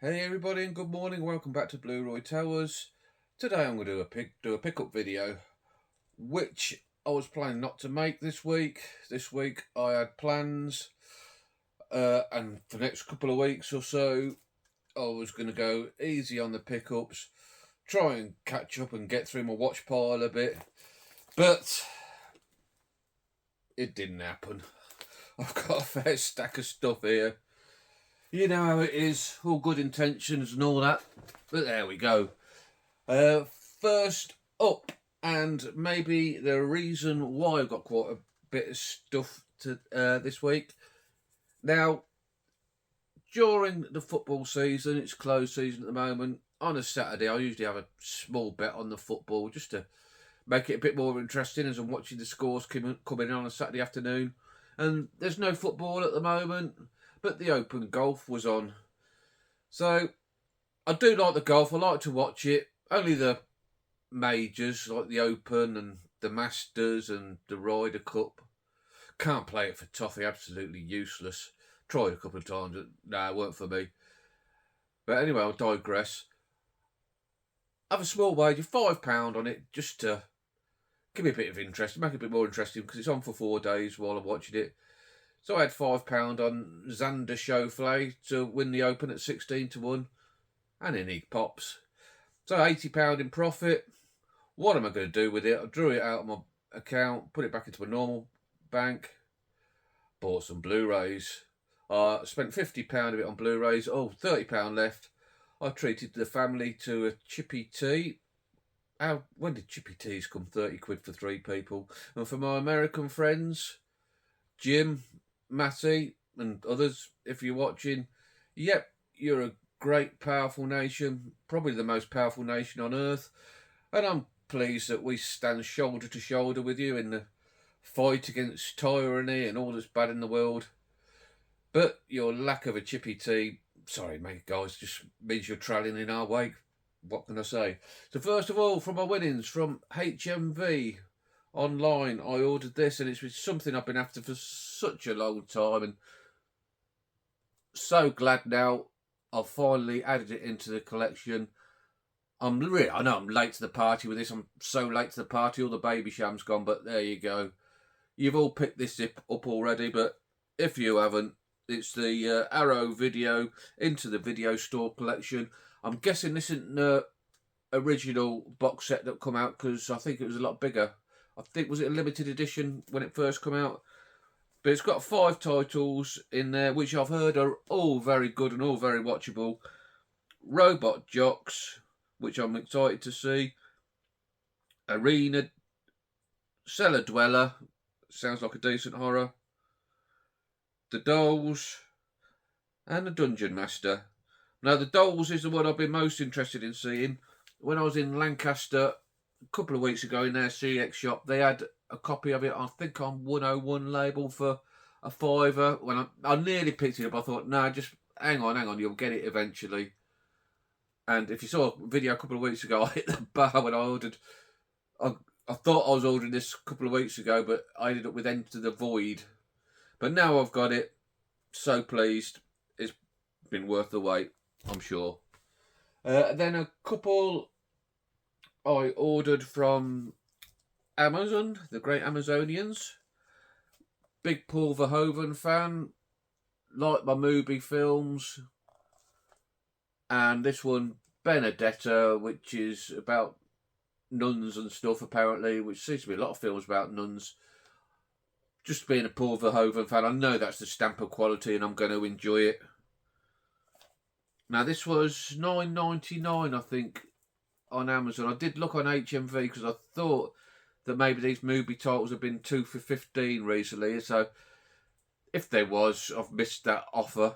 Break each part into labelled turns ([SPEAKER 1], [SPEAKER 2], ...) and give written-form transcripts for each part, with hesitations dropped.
[SPEAKER 1] Hey everybody and good morning, welcome back to Blu-Roy Towers. Today I'm going to do a pickup video, which I was planning not to make this week. This week I had plans, and for the next couple of weeks or so, I was going to go easy on the pickups, try and catch up and get through my watch pile a bit, but it didn't happen. I've got a fair stack of stuff here. You know how it is, all good intentions and all that, but there we go. First up, and maybe the reason why I've got quite a bit of stuff to this week. Now, during the football season, it's closed season at the moment. On a Saturday, I usually have a small bet on the football just to make it a bit more interesting as I'm watching the scores coming in on a Saturday afternoon. And there's no football at the moment, but the Open Golf was on. So I do like the golf. I like to watch it. Only the majors like the Open and the Masters and the Ryder Cup. Can't play it for toffee. Absolutely useless. Tried a couple of times. No, it weren't for me. But anyway, I'll digress. Have a small wager, £5 on it, just to give me a bit of interest, make it a bit more interesting because it's on for 4 days while I'm watching it. So I had £5 on Xander Schauffele to win the Open at 16-1, and in he pops. So £80 in profit. What am I going to do with it? I drew it out of my account, put it back into my normal bank, bought some Blu-rays. Spent £50 of it on Blu-rays. Oh, £30 left. I treated the family to a chippy tea. When did chippy teas come? 30 quid for 3 people. And for my American friends, Jim, Matty, and others, if you're watching, yep, you're a great, powerful nation, probably the most powerful nation on earth. And I'm pleased that we stand shoulder to shoulder with you in the fight against tyranny and all that's bad in the world. But your lack of a chippy tea, sorry mate guys, just means you're trailing in our wake. What can I say? So first of all, from my winnings from HMV online, I ordered this, and it's something I've been after for such a long time, and so glad now I've finally added it into the collection. I know I'm late to the party with this. I'm so late to the party. All the baby sham's gone, but there you go. You've all picked this up already, but if you haven't, it's the Arrow Video Into the Video Store collection. I'm guessing this isn't the original box set that come out because I think it was a lot bigger. I think, was it a limited edition when it first came out? But it's got 5 titles in there, which I've heard are all very good and all very watchable. Robot Jocks, which I'm excited to see. Arena, Cellar Dweller, sounds like a decent horror. The Dolls, and the Dungeon Master. Now, the Dolls is the one I've been most interested in seeing. When I was in Lancaster a couple of weeks ago in their CEX shop, they had a copy of it, I think on 101 label for a £5. When I nearly picked it up, I thought, no, just hang on, you'll get it eventually. And if you saw a video a couple of weeks ago, I hit the bar when I ordered. I thought I was ordering this a couple of weeks ago, but I ended up with Enter the Void. But now I've got it. So pleased. It's been worth the wait, I'm sure. Then a couple I ordered from Amazon, the great Amazonians. Big Paul Verhoeven fan. Like my movie films. And this one, Benedetta, which is about nuns and stuff, apparently, which seems to be a lot of films about nuns. Just being a Paul Verhoeven fan, I know that's the stamp of quality and I'm going to enjoy it. Now, this was $9.99, I think, on Amazon. I did look on HMV because I thought that maybe these movie titles have been 2 for $15 recently. So, if there was, I've missed that offer.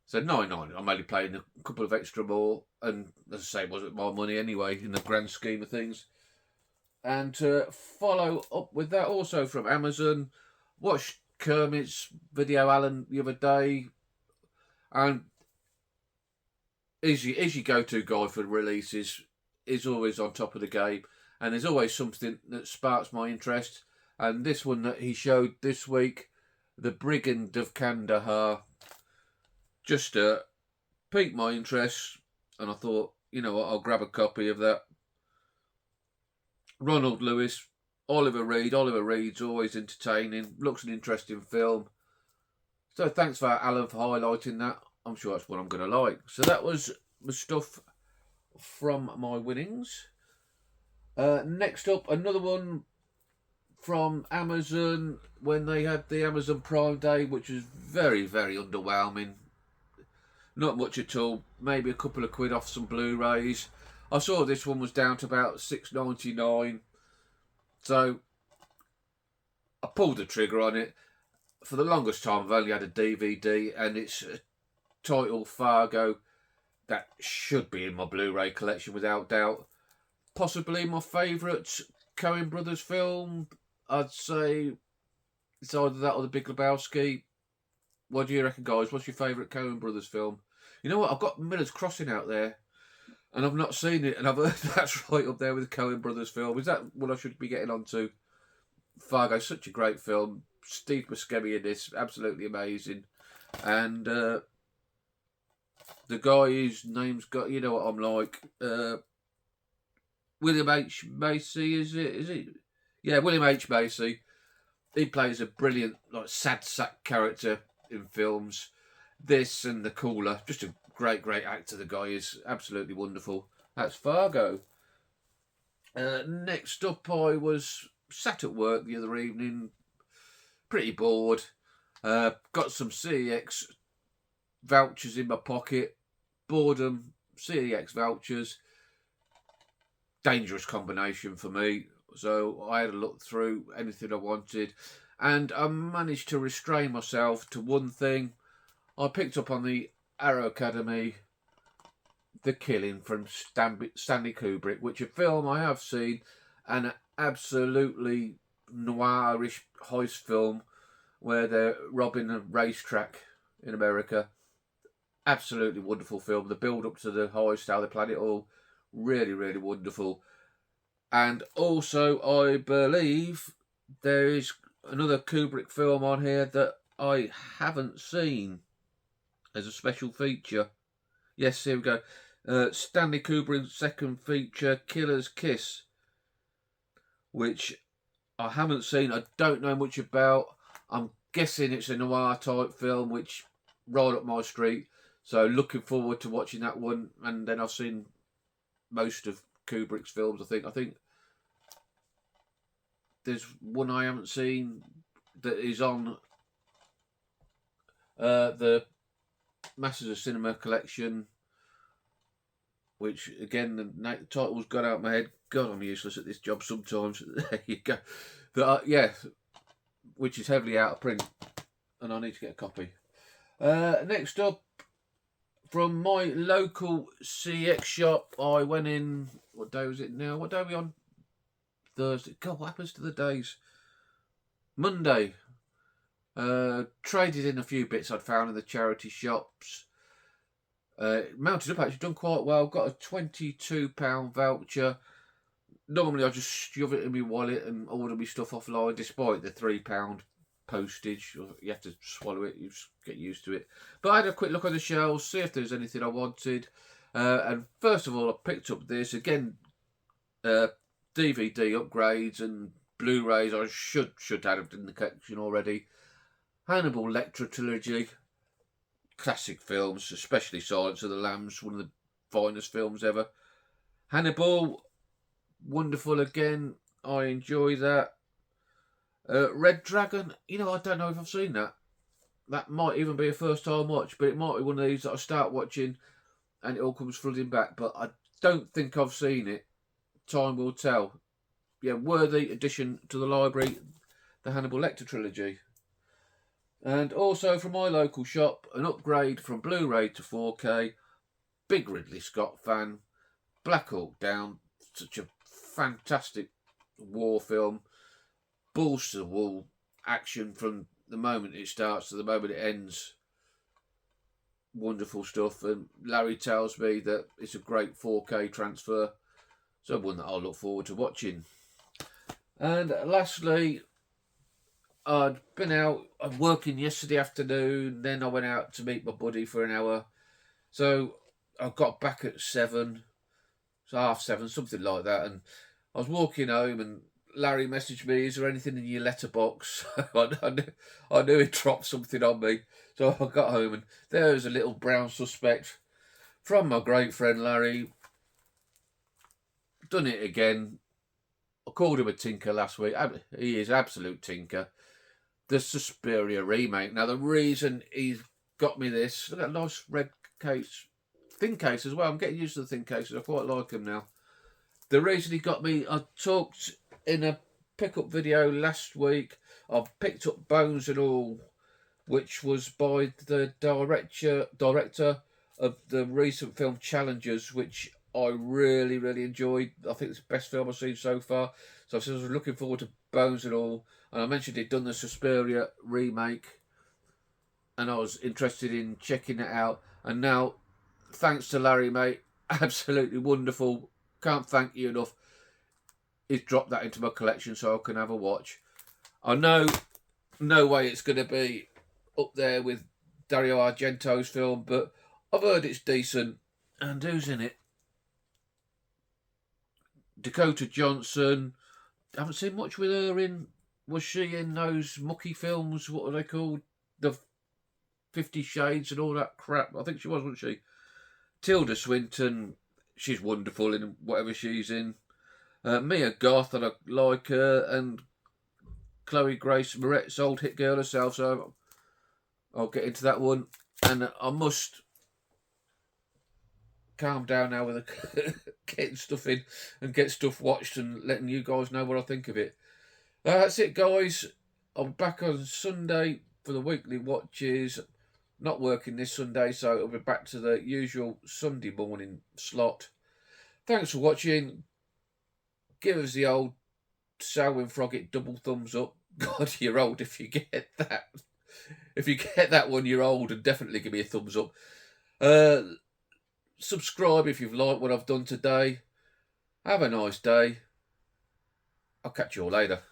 [SPEAKER 1] So, $9.99, I'm only paying a couple of extra more. And, as I say, it wasn't my money anyway, in the grand scheme of things. And to follow up with that, also from Amazon, watched Kermit's video, Alan, the other day. And is your go-to guy for releases, is always on top of the game, and there's always something that sparks my interest. And this one that he showed this week, The Brigand of Kandahar, just a piqued my interest, and I thought, you know what, I'll grab a copy of that. Ronald Lewis, Oliver Reed. Oliver Reed's always entertaining. Looks an interesting film. So thanks for Alan for highlighting that. I'm sure that's what I'm going to like. So that was the stuff from my winnings. Next up, another one from Amazon when they had the Amazon Prime Day, which was very, very underwhelming. Not much at all. Maybe a couple of quid off some Blu-rays. I saw this one was down to about $6.99. So I pulled the trigger on it. For the longest time, I've only had a DVD, and it's a title, Fargo, that should be in my Blu-ray collection without doubt. Possibly my favourite Coen Brothers film. I'd say it's either that or The Big Lebowski. What do you reckon, guys? What's your favourite Coen Brothers film? You know what? I've got Miller's Crossing out there, and I've not seen it, and I've heard that's right up there with the Coen Brothers film. Is that what I should be getting onto? Fargo, such a great film. Steve Buscemi in this, absolutely amazing. And the guy whose name's got, you know what I'm like, William H. Macy, is it? Yeah, William H. Macy. He plays a brilliant, like, sad sack character in films. This and The Cooler, just a great, great actor. The guy is absolutely wonderful. That's Fargo. Next up, I was sat at work the other evening, pretty bored. Got some CEX vouchers in my pocket. Boredom, CEX vouchers. Dangerous combination for me. So I had a look through anything I wanted, and I managed to restrain myself to one thing. I picked up on the Arrow Academy, The Killing from Stanley Kubrick, which is a film I have seen, and an absolutely noirish heist film where they're robbing a racetrack in America. Absolutely wonderful film. The build up to the heist, how they planned it all, really, really wonderful. And also, I believe there is another Kubrick film on here that I haven't seen as a special feature. Yes, here we go. Stanley Kubrick's second feature, Killer's Kiss, which I haven't seen. I don't know much about. I'm guessing it's a noir type film, which right up my street. So looking forward to watching that one. And then I've seen most of Kubrick's films. I think there's one I haven't seen that is on the Masters of Cinema collection, which again the title's gone out of my head. God, I'm useless at this job sometimes. There you go. Yeah, which is heavily out of print, and I need to get a copy. Next up, from my local CX shop, I went in. What day was it now? What day are we on? Thursday. God, what happens to the days? Monday. Traded in a few bits I'd found in the charity shops. Mounted up, actually done quite well. Got a £22 voucher. Normally I just shove it in my wallet and order my stuff offline, despite the £3 postage. You have to swallow it, you just get used to it. But I had a quick look on the shelves, see if there's anything I wanted. And first of all, I picked up this, again, DVD upgrades and Blu-rays. I should have it in the collection already. Hannibal Lecter trilogy. Classic films, especially Silence of the Lambs, one of the finest films ever. Hannibal, wonderful again. I enjoy that. Red Dragon, you know, I don't know if I've seen that. That might even be a first time watch, but it might be one of these that I start watching and it all comes flooding back. But I don't think I've seen it. Time will tell. Yeah, worthy addition to the library, the Hannibal Lecter trilogy. And also from my local shop, an upgrade from Blu-ray to 4K. Big Ridley Scott fan. Black Hawk Down, such a fantastic war film. Balls to the wall action from the moment it starts to the moment it ends. Wonderful stuff. And Larry tells me that it's a great 4K transfer. So one that I'll look forward to watching. And lastly, I'd been out working yesterday afternoon. Then I went out to meet my buddy for an hour. So I got back at 7, so 7:30, something like that, and I was walking home and Larry messaged me, "Is there anything in your letterbox?" I knew he'd dropped something on me. So I got home and there was a little brown suspect from my great friend Larry. Done it again. I called him a tinker last week. He is absolute tinker. The Suspiria remake. Now, the reason he's got me this, look at that nice red case, thin case as well. I'm getting used to the thin cases. I quite like them now. The reason he got me, I talked in a pickup video last week. I've picked up Bones and All, which was by the director of the recent film Challengers, which I really, really enjoyed. I think it's the best film I've seen so far. So I was looking forward to Bones and All. And I mentioned he'd done the Suspiria remake. And I was interested in checking it out. And now, thanks to Larry, mate, absolutely wonderful. Can't thank you enough. He's dropped that into my collection so I can have a watch. I know no way it's going to be up there with Dario Argento's film, but I've heard it's decent. And who's in it? Dakota Johnson. I haven't seen much with her in. Was she in those mucky films? What are they called? The 50 Shades and all that crap. I think she was, wasn't she? Tilda Swinton. She's wonderful in whatever she's in. Mia Goth, and I like her. And Chloe Grace Moretz, old hit girl herself. So I'll get into that one. And I must calm down now with getting stuff in and get stuff watched and letting you guys know what I think of it. That's it, guys. I'm back on Sunday for the weekly watches. Not working this Sunday, so it'll be back to the usual Sunday morning slot. Thanks for watching. Give us the old Selwyn Froggitt double thumbs up. God, you're old if you get that. If you get that one, you're old, and definitely give me a thumbs up. Subscribe if you've liked what I've done today. Have a nice day. I'll catch you all later.